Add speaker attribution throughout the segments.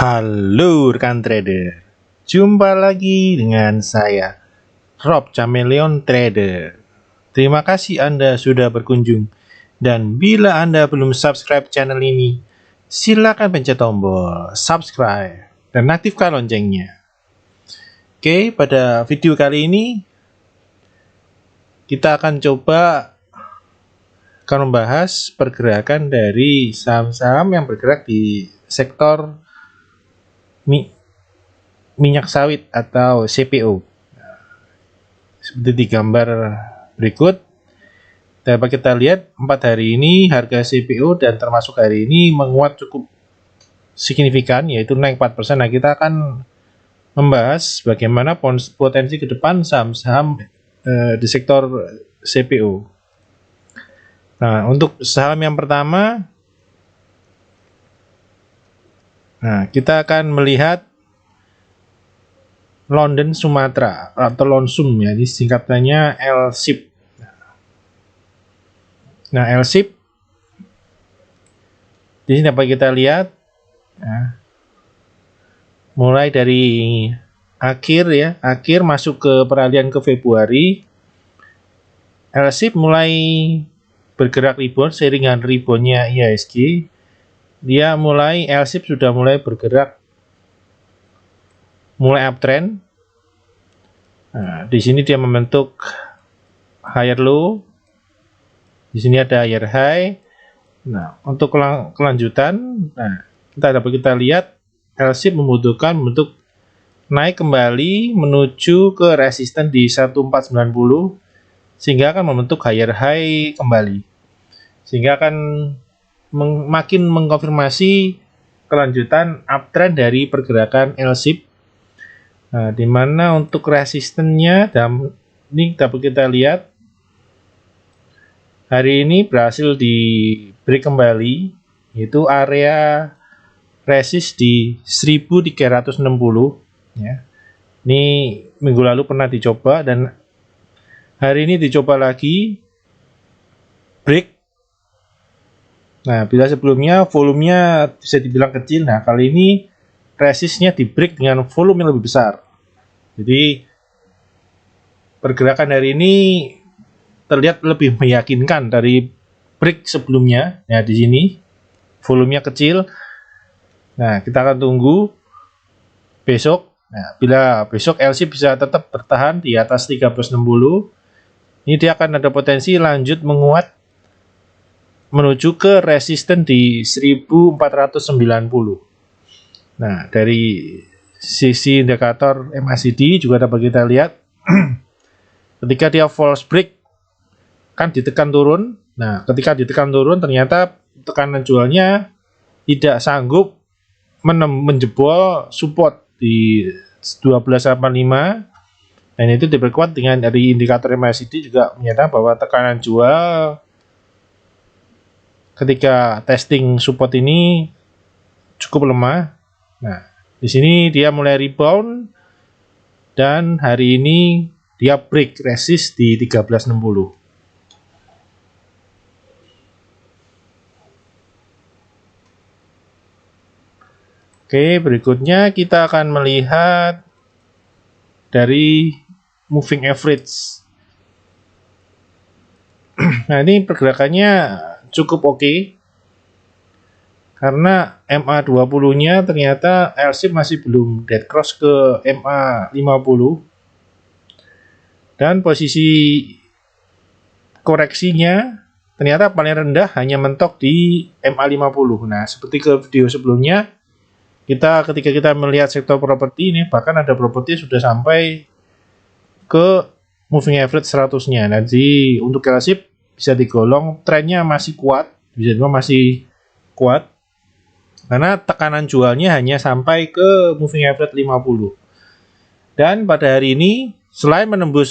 Speaker 1: Halo rekan trader, jumpa lagi dengan saya Rob Chameleon Trader. Terima kasih Anda sudah berkunjung, dan bila Anda belum subscribe channel ini, silakan pencet tombol subscribe dan aktifkan loncengnya. Oke, pada video kali ini kita akan membahas pergerakan dari saham-saham yang bergerak di sektor minyak sawit atau CPO. Seperti di gambar berikut, dapat kita lihat 4 hari ini harga CPO dan termasuk hari ini menguat cukup signifikan, yaitu naik 4%. Nah, kita akan membahas bagaimana potensi ke depan saham-saham di sektor CPO. Nah, untuk saham yang pertama, kita akan melihat London Sumatra atau Lonsum, ya, ini singkatannya LSIP. Nah, LSIP di sini dapat kita lihat, mulai dari akhir masuk ke peralihan ke Februari, LSIP mulai bergerak rebound seiringan reboundnya IHSG. LSIP sudah mulai bergerak, mulai uptrend. Nah, di sini dia membentuk higher low. Di sini ada higher high. Nah, untuk kelanjutan, kita lihat LSIP membutuhkan untuk naik kembali menuju ke resisten di 1490, sehingga akan membentuk higher high kembali, sehingga akan makin mengkonfirmasi kelanjutan uptrend dari pergerakan LSIP. Nah, di mana untuk resistennya, ini dapat kita lihat hari ini berhasil di break kembali, yaitu area resist di 1360, ya. Ini minggu lalu pernah dicoba dan hari ini dicoba lagi break. Nah, bila sebelumnya volumenya bisa dibilang kecil, nah kali ini resistnya di break dengan volume yang lebih besar. Jadi pergerakan hari ini terlihat lebih meyakinkan dari break sebelumnya. Nah, di sini volumenya kecil. Nah, kita akan tunggu besok. Nah, bila besok LSIP bisa tetap bertahan di atas 1360, ini dia akan ada potensi lanjut menguat menuju ke resisten di 1490. Nah, dari sisi indikator MACD juga dapat kita lihat ketika dia false break kan ditekan turun. Nah, ketika ditekan turun ternyata tekanan jualnya tidak sanggup menjebol support di 1285, dan itu diperkuat dengan dari indikator MACD juga menyatakan bahwa tekanan jual ketika testing support ini cukup lemah. Nah, di sini dia mulai rebound dan hari ini dia break resist di 1360. Oke, berikutnya kita akan melihat dari moving average. Nah, ini pergerakannya cukup oke, karena MA20-nya ternyata LSIP masih belum dead cross ke MA50, dan posisi koreksinya ternyata paling rendah hanya mentok di MA50. Nah, seperti ke video sebelumnya, ketika kita melihat sektor properti ini, bahkan ada properti sudah sampai ke moving average 100-nya. Jadi untuk LSIP bisa digolong trennya masih kuat, masih kuat, karena tekanan jualnya hanya sampai ke moving average 50. Dan pada hari ini selain menembus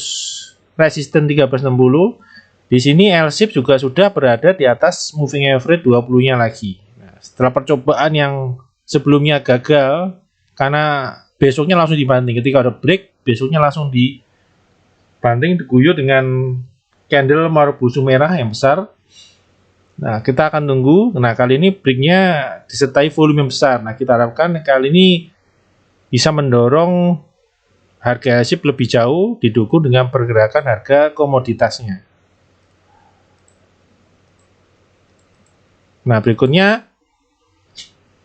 Speaker 1: resisten 1360, di sini LSIP juga sudah berada di atas moving average 20-nya lagi. Nah, setelah percobaan yang sebelumnya gagal karena besoknya langsung dibanting, ketika ada break besoknya langsung dibanting, diguyur dengan candle marbusu merah yang besar. Nah, kita akan tunggu. Nah, kali ini breaknya disertai volume yang besar. Nah, kita harapkan kali ini bisa mendorong harga LSIP lebih jauh didukung dengan pergerakan harga komoditasnya. Nah, berikutnya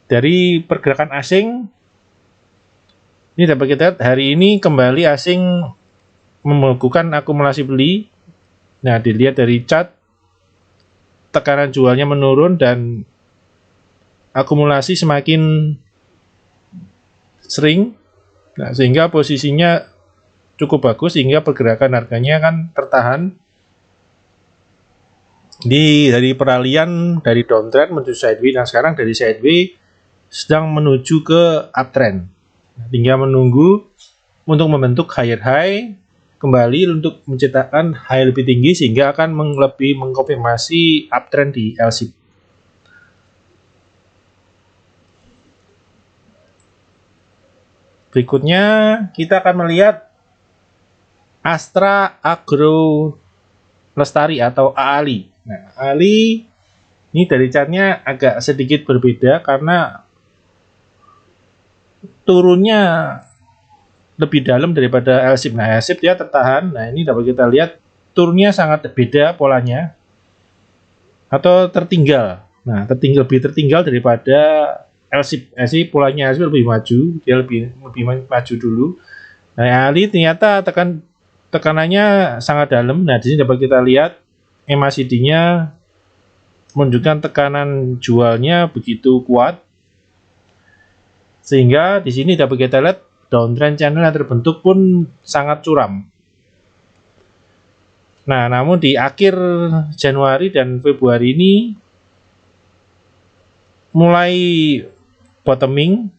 Speaker 1: dari pergerakan asing, ini dapat kita lihat hari ini kembali asing melakukan akumulasi beli. Nah, dilihat dari chart, tekanan jualnya menurun dan akumulasi semakin sering. Nah, sehingga posisinya cukup bagus sehingga pergerakan harganya kan tertahan dari peralihan dari downtrend menuju sideways. Nah, sekarang dari sideways sedang menuju ke uptrend. Nah, tinggal menunggu untuk membentuk higher high kembali untuk menciptakan high lebih tinggi sehingga akan lebih mengkonfirmasi uptrend di LSIP. Berikutnya kita akan melihat Astra Agro Lestari atau AALI. Nah, AALI ini dari chartnya agak sedikit berbeda karena turunnya lebih dalam daripada LSIP. Nah, LSIP dia tertahan. Nah, ini dapat kita lihat turunnya sangat beda polanya atau tertinggal. Nah, lebih tertinggal daripada LSIP. LSIP polanya LSIP lebih maju, dia lebih maju dulu. Nah, AALI ternyata tekanannya sangat dalam. Nah, di sini dapat kita lihat MACD-nya menunjukkan tekanan jualnya begitu kuat. Sehingga di sini dapat kita lihat downtrend channel yang terbentuk pun sangat curam. Nah, namun di akhir Januari dan Februari ini mulai bottoming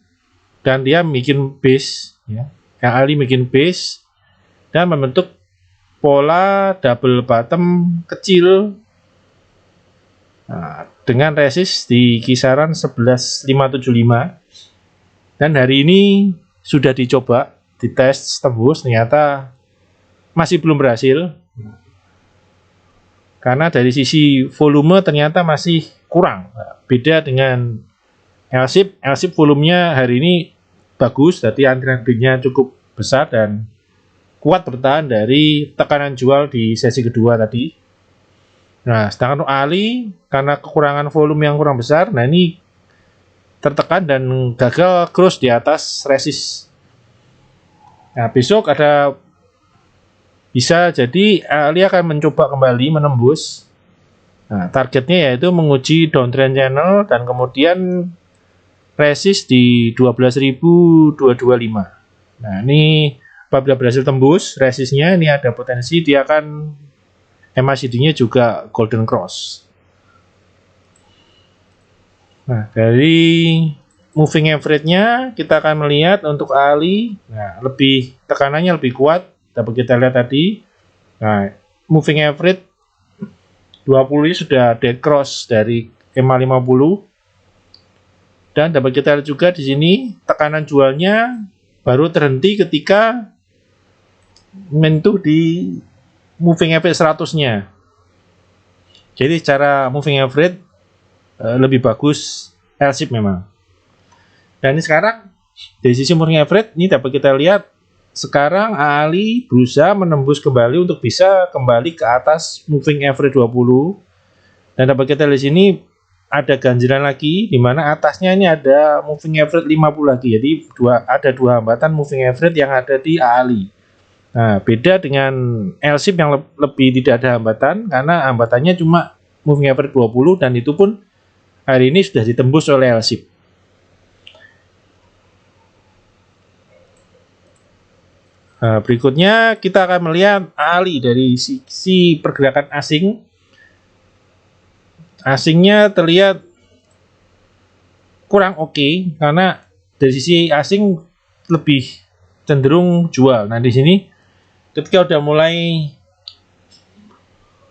Speaker 1: dan dia bikin base, ya. Yang Ali bikin base dan membentuk pola double bottom kecil dengan resist di kisaran 11.575. Dan hari ini sudah dicoba, dites tembus, ternyata masih belum berhasil. Karena dari sisi volume ternyata masih kurang. Beda dengan LSIP, LSIP volumenya hari ini bagus, jadi antrian bidnya cukup besar dan kuat bertahan dari tekanan jual di sesi kedua tadi. Nah, sedangkan AALI karena kekurangan volume yang kurang besar, nah ini tertekan dan gagal cross di atas resist. Nah, besok bisa jadi AALI akan mencoba kembali menembus. Nah, targetnya yaitu menguji downtrend channel dan kemudian resist di 12.225. Nah, ini apabila berhasil tembus resistnya, ini ada potensi dia akan MACD-nya juga golden cross. Nah, dari moving average-nya kita akan melihat untuk AALI, nah tekanannya lebih kuat, dapat kita lihat tadi. Nah, moving average 20 ini sudah dead cross dari EMA 50. Dan dapat kita lihat juga di sini tekanan jualnya baru terhenti ketika menyentuh di moving average 100-nya. Jadi secara moving average lebih bagus LSIP memang. Dan ini sekarang dari sisi moving average ini dapat kita lihat sekarang AALI berusaha menembus kembali untuk bisa kembali ke atas moving average 20. Dan dapat kita lihat di sini ada ganjilan lagi di mana atasnya ini ada moving average 50 lagi. Jadi ada dua hambatan moving average yang ada di AALI. Nah, beda dengan LSIP yang lebih tidak ada hambatan karena hambatannya cuma moving average 20 dan itu pun hari ini sudah ditembus oleh LSIP. Nah, berikutnya kita akan melihat AALI dari sisi pergerakan asing. Asingnya terlihat kurang oke karena dari sisi asing lebih cenderung jual. Nah, di sini ketika udah mulai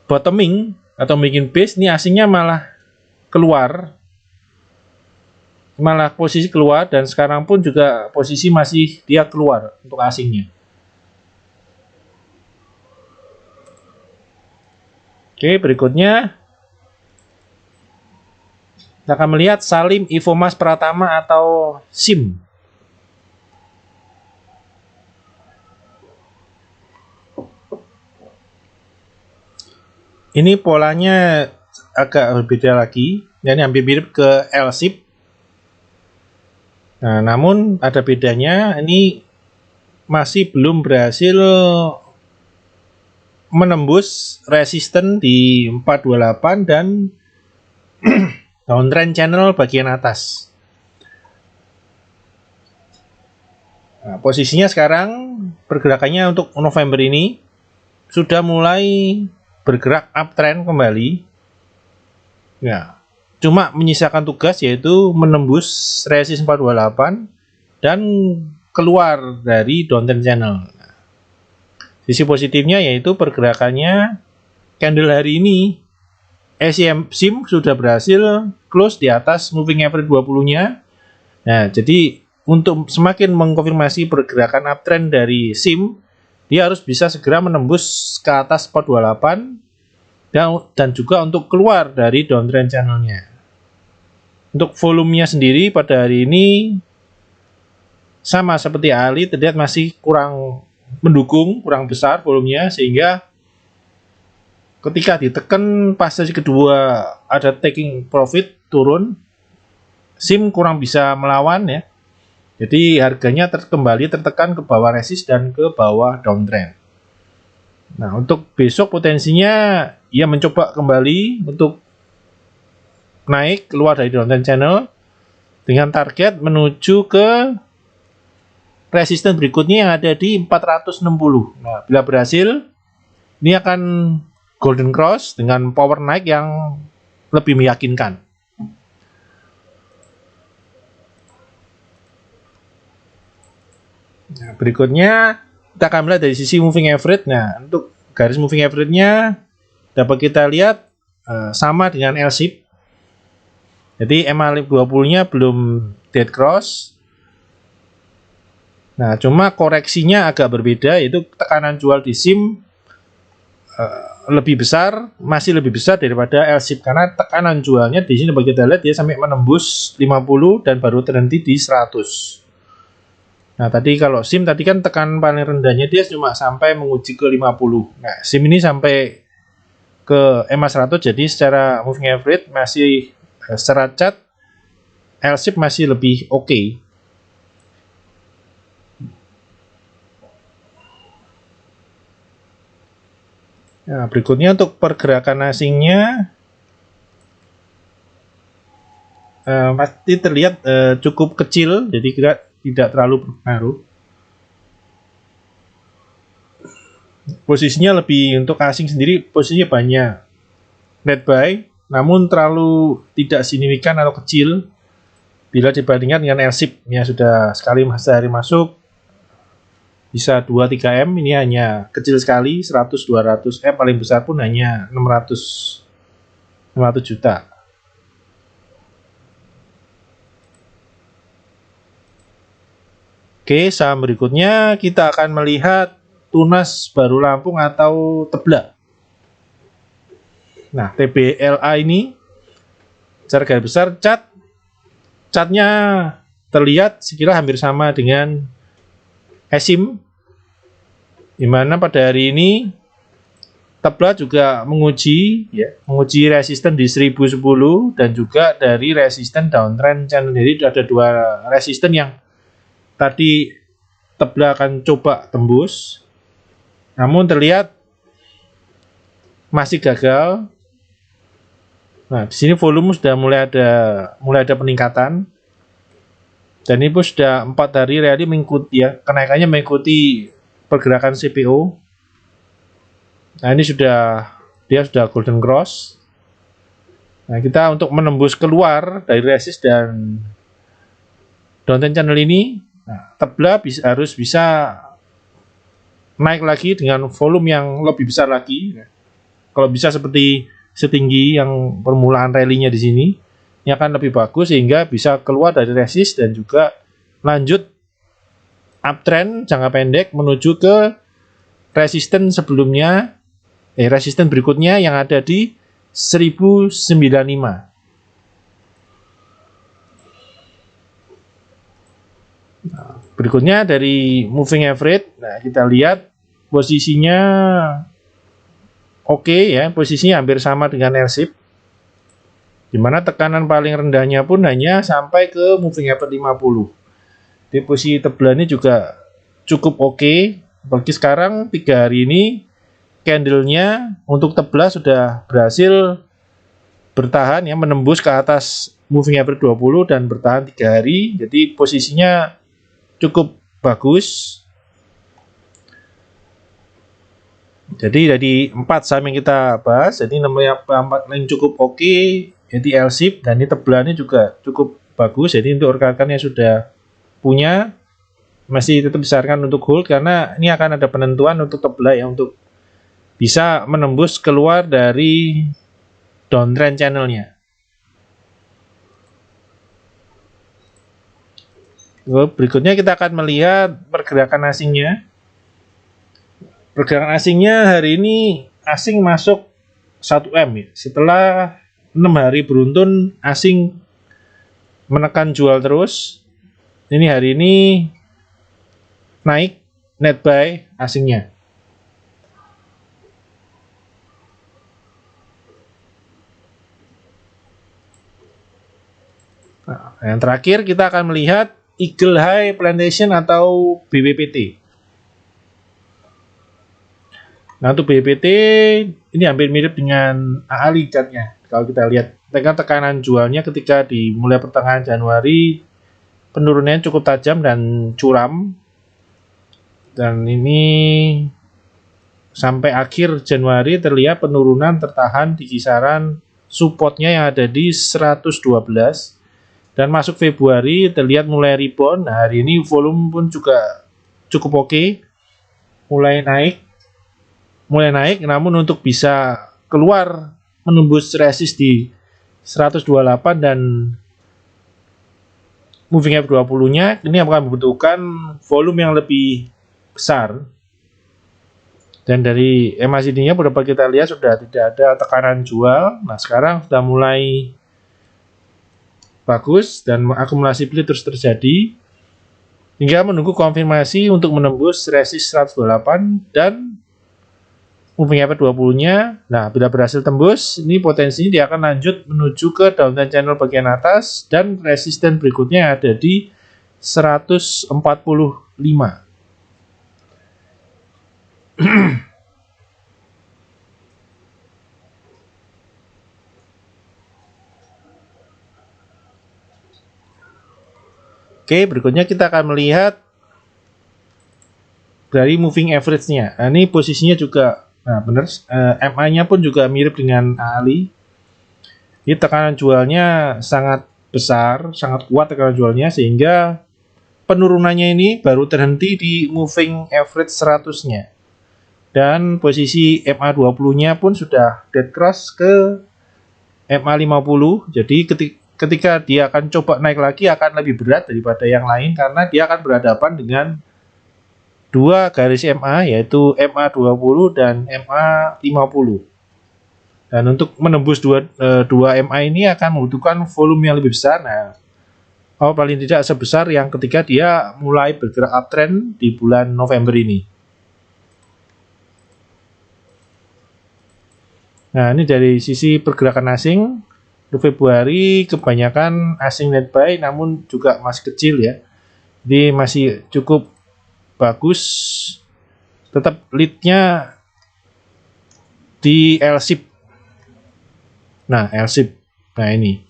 Speaker 1: bottoming atau bikin base, ini asingnya malah posisi keluar dan sekarang pun juga posisi masih dia keluar untuk asingnya. Oke, berikutnya Kita akan melihat Salim Infomas Pratama atau SIM. Ini polanya agak berbeda lagi, dan hampir mirip ke L-SIP. Nah, namun ada bedanya, ini masih belum berhasil menembus resisten di 428 dan downtrend channel bagian atas. Nah, posisinya sekarang pergerakannya untuk November ini sudah mulai bergerak uptrend kembali. Ya, cuma menyisakan tugas yaitu menembus resist 428 dan keluar dari downtrend channel. Sisi positifnya yaitu pergerakannya candle hari ini SIM sudah berhasil close di atas moving average 20-nya. Nah, jadi untuk semakin mengkonfirmasi pergerakan uptrend dari SIM, dia harus bisa segera menembus ke atas 428 dan juga untuk keluar dari downtrend channelnya. Untuk volumenya sendiri pada hari ini sama seperti Ali, terlihat masih kurang mendukung, kurang besar volumenya, sehingga ketika ditekan fase kedua ada taking profit turun, SIM kurang bisa melawan ya. Jadi harganya kembali tertekan ke bawah resist dan ke bawah downtrend. Nah, untuk besok potensinya ia mencoba kembali untuk naik keluar dari downtrend channel dengan target menuju ke resisten berikutnya yang ada di 460. Nah, bila berhasil, ini akan golden cross dengan power naik yang lebih meyakinkan. Nah, berikutnya kita akan melihat dari sisi moving average. Nah, untuk garis moving average-nya dapat kita lihat sama dengan L-SIP. Jadi MA20-nya belum dead cross. Nah, cuma koreksinya agak berbeda, yaitu tekanan jual di SIM lebih besar, masih lebih besar daripada L-SIP, karena tekanan jualnya di sini bagi kita lihat dia sampai menembus 50 dan baru terhenti di 100. Nah, tadi kalau SIM tadi kan tekanan paling rendahnya dia cuma sampai menguji ke 50. Nah, SIM ini sampai ke MA100, jadi secara moving average masih secara chart L-SIP masih lebih oke. Nah, berikutnya untuk pergerakan asingnya pasti terlihat cukup kecil, jadi tidak terlalu berpengaruh. Posisinya lebih untuk asing sendiri, posisinya banyak net buy, namun terlalu tidak signifikan atau kecil bila dibandingkan dengan L-SIP yang sudah sekali sehari masuk bisa 2-3 M, ini hanya kecil sekali, 100-200 M, paling besar pun hanya 600 juta. Oke, saham berikutnya kita akan melihat Tunas Baru Lampung atau Tebla. Nah, TBLA ini secara garis besar catnya terlihat sekira hampir sama dengan SIM, di mana pada hari ini Tebla juga menguji resisten di 1010 dan juga dari resisten downtrend channel. Jadi ada dua resisten yang tadi Tebla akan coba tembus, namun terlihat masih gagal. Nah, di sini volume sudah mulai ada peningkatan, dan ini pun sudah 4 hari rally mengikuti ya, kenaikannya mengikuti pergerakan CPO. Nah, ini dia sudah golden cross. Nah, kita untuk menembus keluar dari resist dan downtrend channel ini, nah, Tebla harus bisa naik lagi dengan volume yang lebih besar lagi. Kalau bisa seperti setinggi yang permulaan rally-nya di sini, ini akan lebih bagus sehingga bisa keluar dari resist dan juga lanjut uptrend jangka pendek menuju ke resisten sebelumnya, resisten berikutnya yang ada di 1095. Berikutnya dari moving average, nah kita lihat posisinya oke ya, posisinya hampir sama dengan L-shape, dimana tekanan paling rendahnya pun hanya sampai ke moving average 50. Di posisi tebelannya juga cukup oke, apalagi sekarang 3 hari ini candle-nya untuk tebelah sudah berhasil bertahan ya, menembus ke atas moving average 20 dan bertahan 3 hari, jadi posisinya cukup bagus. Jadi dari 4 saham yang kita bahas, jadi namanya 4 yang cukup oke, jadi L-shape, dan ini tebelannya juga cukup bagus. Jadi untuk rekan-rekan yang sudah punya, masih tetap disarankan untuk hold, karena ini akan ada penentuan untuk tebelah ya, untuk bisa menembus keluar dari downtrend channelnya. Berikutnya kita akan melihat pergerakan asingnya. Pergerakan asingnya hari ini asing masuk 1M ya. Setelah 6 hari beruntun asing menekan jual terus. Ini hari ini naik net buy asingnya. Nah, yang terakhir kita akan melihat Eagle High Plantation atau BWPT. Nah, untuk BWPT ini hampir mirip dengan AALI chartnya. Kalau kita lihat tekanan jualnya ketika dimulai pertengahan Januari, penurunannya cukup tajam dan curam. Dan ini sampai akhir Januari terlihat penurunan tertahan di kisaran supportnya yang ada di 112. Dan masuk Februari terlihat mulai rebound. Nah, hari ini volume pun juga cukup oke, mulai naik, namun untuk bisa keluar menembus resist di 128 dan moving average 20-nya, ini akan membutuhkan volume yang lebih besar. Dan dari MACD-nya beberapa kita lihat sudah tidak ada tekanan jual. Nah, sekarang sudah mulai bagus dan akumulasi beli terus terjadi hingga menunggu konfirmasi untuk menembus resist 128 dan moving average 20-nya. Nah, bila berhasil tembus, ini potensinya dia akan lanjut menuju ke downtrend channel bagian atas dan resisten berikutnya ada di 145. Oke, berikutnya kita akan melihat dari moving average-nya. Nah, ini posisinya juga, nah benar, MA-nya pun juga mirip dengan AALI. Ini tekanan jualnya sangat besar, sangat kuat tekanan jualnya, sehingga penurunannya ini baru terhenti di moving average 100-nya. Dan posisi MA20-nya pun sudah dead cross ke MA50. Jadi ketika dia akan coba naik lagi akan lebih berat daripada yang lain karena dia akan berhadapan dengan dua garis MA, yaitu MA20 dan MA50. Dan untuk menembus dua MA ini akan membutuhkan volume yang lebih besar. Nah, paling tidak sebesar yang ketika dia mulai bergerak uptrend di bulan November ini. Nah, ini dari sisi pergerakan asing. Untuk Februari kebanyakan asing net buy, namun juga masih kecil ya. Jadi masih cukup bagus. Tetap lead-nya di L-shape. Nah, L-shape. Nah, ini.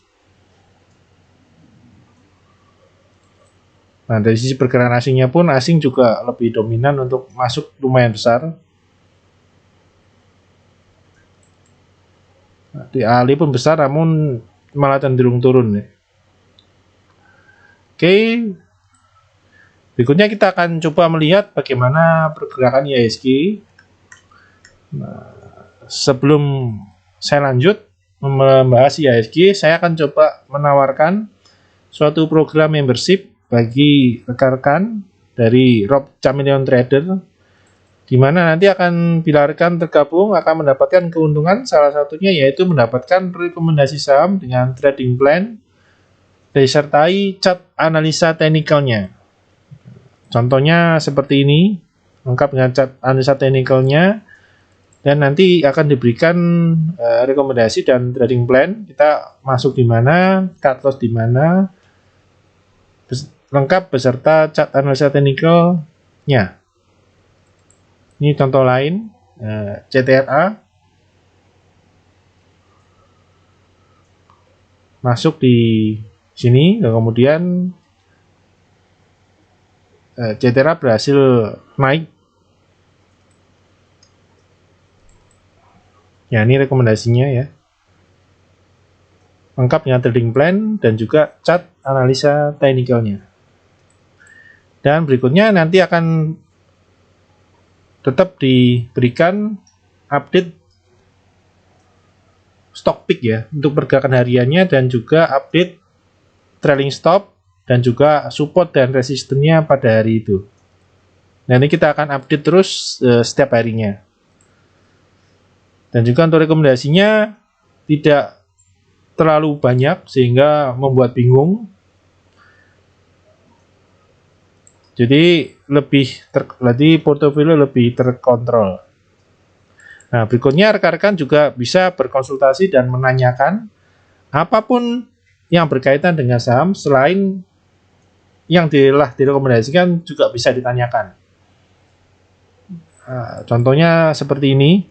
Speaker 1: Nah, dari sisi pergerakan asingnya pun asing juga lebih dominan untuk masuk lumayan besar. Di AALI pun besar namun malah cenderung turun ya. Oke. Berikutnya kita akan coba melihat bagaimana pergerakan IHSG. Nah, sebelum saya lanjut membahas IHSG, saya akan coba menawarkan suatu program membership bagi rekan-rekan dari Rob Chameleon Trader, di mana nanti bila rekan tergabung akan mendapatkan keuntungan, salah satunya yaitu mendapatkan rekomendasi saham dengan trading plan disertai chart analisa teknikalnya. Contohnya seperti ini, lengkap dengan chart analisa teknikalnya, dan nanti akan diberikan rekomendasi dan trading plan. Kita masuk di mana, cut loss di mana, lengkap beserta chart analisa teknikalnya. Ini contoh lain, CTRA. Masuk di sini, dan kemudian CTRA berhasil naik. Ya, ini rekomendasinya ya. Lengkap dengan trading plan dan juga chart analisa teknikalnya. Dan berikutnya nanti akan tetap diberikan update stock pick ya untuk pergerakan hariannya, dan juga update trailing stop dan juga support dan resistennya pada hari itu. Nah, ini kita akan update terus setiap harinya. Dan juga untuk rekomendasinya tidak terlalu banyak sehingga membuat bingung. Jadi berarti portofolio lebih terkontrol. Nah, berikutnya rekan-rekan juga bisa berkonsultasi dan menanyakan apapun yang berkaitan dengan saham selain yang direkomendasikan juga bisa ditanyakan. Nah, contohnya seperti ini.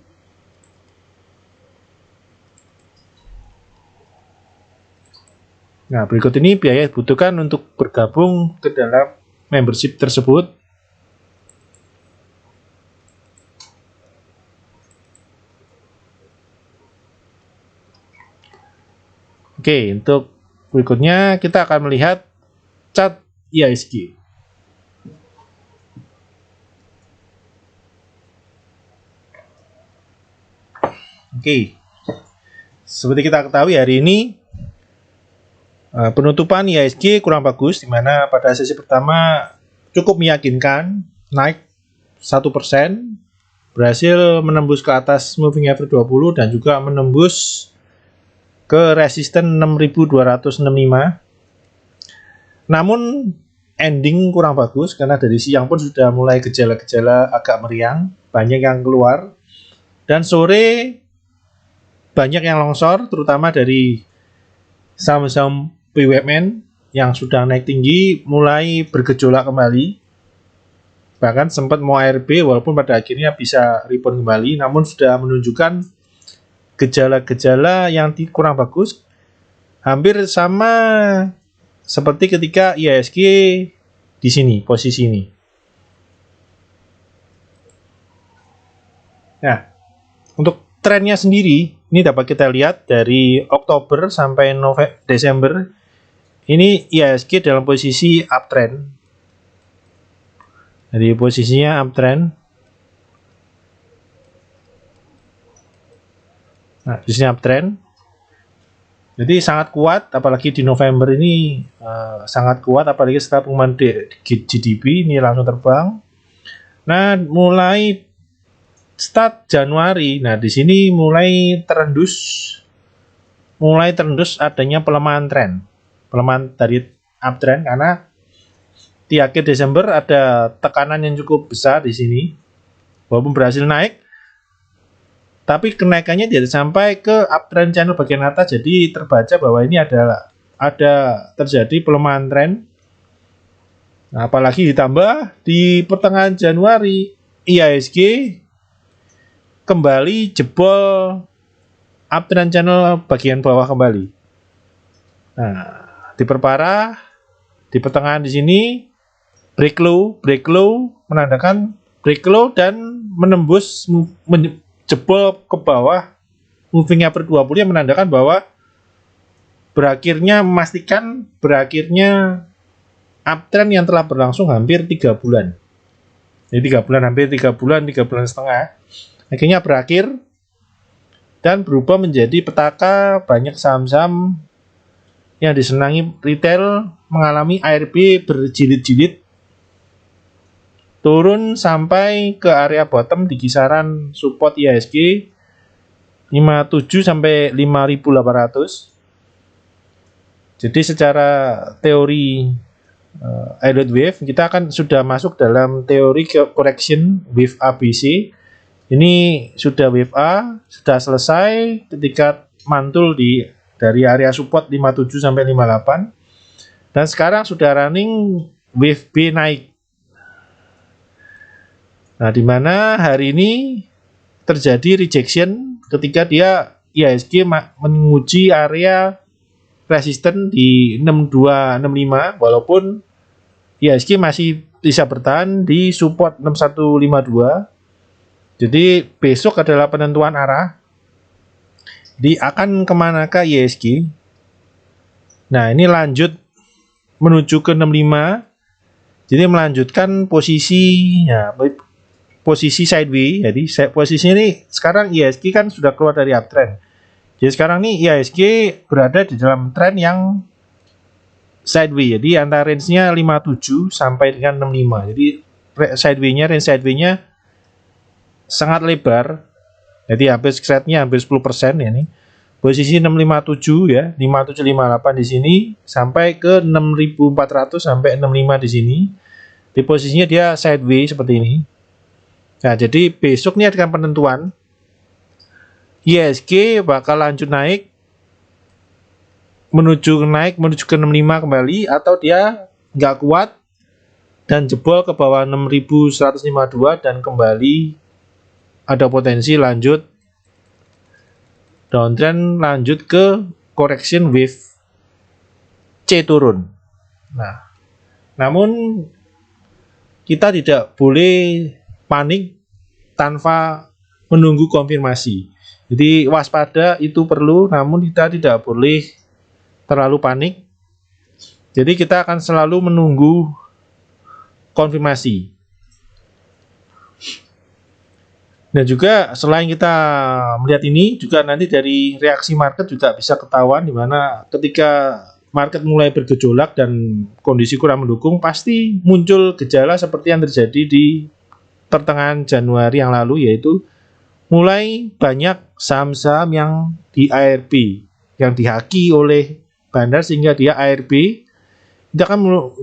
Speaker 1: Nah, berikut ini biaya yang dibutuhkan untuk bergabung ke dalam membership tersebut. Oke, untuk berikutnya kita akan melihat chart IHSG. Oke, seperti kita ketahui hari ini penutupan IHSG kurang bagus, di mana pada sesi pertama cukup meyakinkan, naik 1%, berhasil menembus ke atas moving average 20 dan juga menembus ke resisten 6265. Namun ending kurang bagus karena dari siang pun sudah mulai gejala-gejala agak meriang, banyak yang keluar, dan sore banyak yang longsor, terutama dari saham-saham BUMN yang sudah naik tinggi mulai bergejolak kembali. Bahkan sempat mau ARB walaupun pada akhirnya bisa rebound kembali, namun sudah menunjukkan gejala-gejala yang kurang bagus. Hampir sama seperti ketika IHSG di sini, posisi ini. Nah, untuk trennya sendiri, ini dapat kita lihat dari Oktober sampai Desember. Ini IHSG dalam posisi uptrend. Jadi posisinya uptrend. Nah, di sini uptrend. Jadi sangat kuat, apalagi di November ini sangat kuat, apalagi setelah pengumuman GDP ini langsung terbang. Nah, mulai start Januari, nah di sini mulai terendus adanya pelemahan tren. Pelemahan dari uptrend karena di akhir Desember ada tekanan yang cukup besar di sini. Walaupun berhasil naik, tapi kenaikannya tidak sampai ke uptrend channel bagian atas, jadi terbaca bahwa ini ada terjadi pelemahan tren. Nah, apalagi ditambah di pertengahan Januari IHSG kembali jebol uptrend channel bagian bawah kembali. Nah, diperparah di pertengahan di sini break low menandakan break low dan menembus jebol ke bawah moving average 20 yang menandakan bahwa memastikan berakhirnya uptrend yang telah berlangsung hampir 3 bulan. Jadi 3 bulan, hampir 3 bulan setengah. Akhirnya berakhir dan berubah menjadi petaka banyak saham-saham yang disenangi retail mengalami ARB berjilid-jilid, turun sampai ke area bottom di kisaran support IHSG 57 sampai 5.800. Jadi secara teori idle wave, kita akan sudah masuk dalam teori correction wave ABC. Ini sudah wave A, sudah selesai ketika mantul dari area support 57 sampai 58. Dan sekarang sudah running wave B naik. Nah, di mana hari ini terjadi rejection ketika dia IHSG menguji area resisten di 6265, walaupun IHSG masih bisa bertahan di support 6152. Jadi besok adalah penentuan arah. Akan kemanakah IHSG? Nah, ini lanjut menuju ke 65. Jadi melanjutkan posisinya, posisi sideways. Jadi posisi ini sekarang IHSG kan sudah keluar dari uptrend. Jadi sekarang nih IHSG berada di dalam tren yang sideways. Jadi antara range-nya 57 sampai dengan 65. Jadi range sideways-nya sangat lebar. Jadi habis trade-nya hampir 10% ya nih. Posisi 657 ya, 5758 di sini sampai ke 6400 sampai 65 di sini. Di posisinya dia sideways seperti ini. Nah, jadi besok nih akan penentuan IHSG bakal lanjut naik menuju ke 65 kembali, atau dia nggak kuat dan jebol ke bawah 6152 dan kembali ada potensi lanjut downtrend, lanjut ke correction wave C turun. Nah, namun kita tidak boleh panik tanpa menunggu konfirmasi. Jadi waspada itu perlu, namun kita tidak boleh terlalu panik. Jadi kita akan selalu menunggu konfirmasi. Dan juga selain kita melihat ini, juga nanti dari reaksi market juga bisa ketahuan, di mana ketika market mulai bergejolak dan kondisi kurang mendukung, pasti muncul gejala seperti yang terjadi di pertengahan Januari yang lalu, yaitu mulai banyak saham-saham yang di ARB, yang dihaki oleh bandar sehingga dia ARB. Itu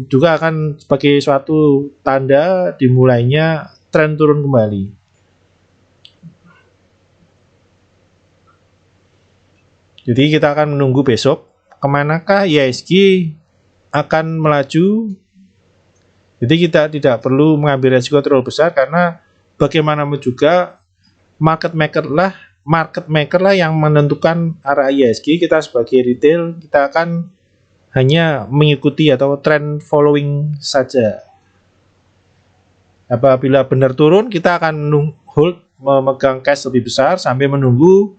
Speaker 1: juga akan sebagai suatu tanda dimulainya tren turun kembali. Jadi kita akan menunggu besok kemanakah IHSG akan melaju. Jadi kita tidak perlu mengambil resiko terlalu besar, karena bagaimanapun juga market maker lah yang menentukan arah IHSG. Kita sebagai retail, kita akan hanya mengikuti atau trend following saja. Apabila benar turun, kita akan hold, memegang cash lebih besar sampai menunggu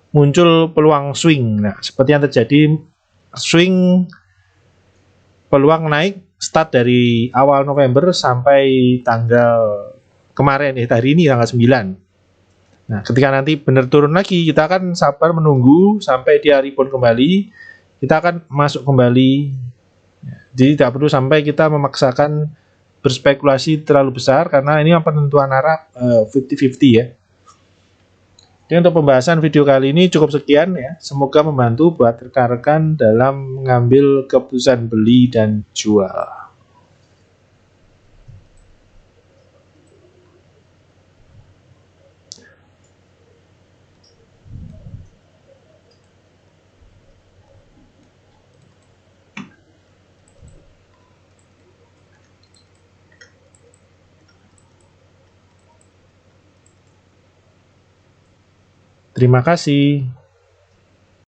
Speaker 1: muncul peluang swing. Nah, seperti yang terjadi swing peluang naik start dari awal November sampai tanggal kemarin, hari ini tanggal 9. Nah, ketika nanti benar turun lagi, kita akan sabar menunggu sampai dia rebound kembali, kita akan masuk kembali. Jadi tidak perlu sampai kita memaksakan berspekulasi terlalu besar, karena ini penentuan arah 50-50 ya. Jadi untuk pembahasan video kali ini cukup sekian ya. Semoga membantu buat rekan-rekan dalam mengambil keputusan beli dan jual. Terima kasih.